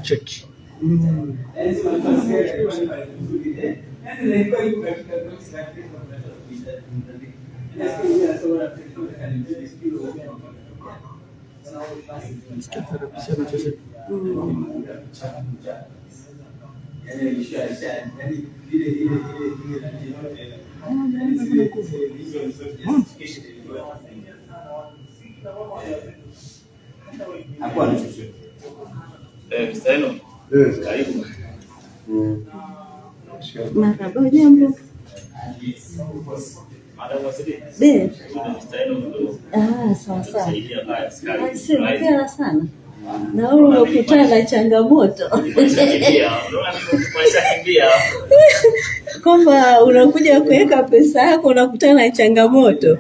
Cheki. Marhaba, jambo. Sawa sawa. Hongera sana. Naona umekutana na changamoto kwamba unakuja kuweka pesa yako unakutana na changamoto.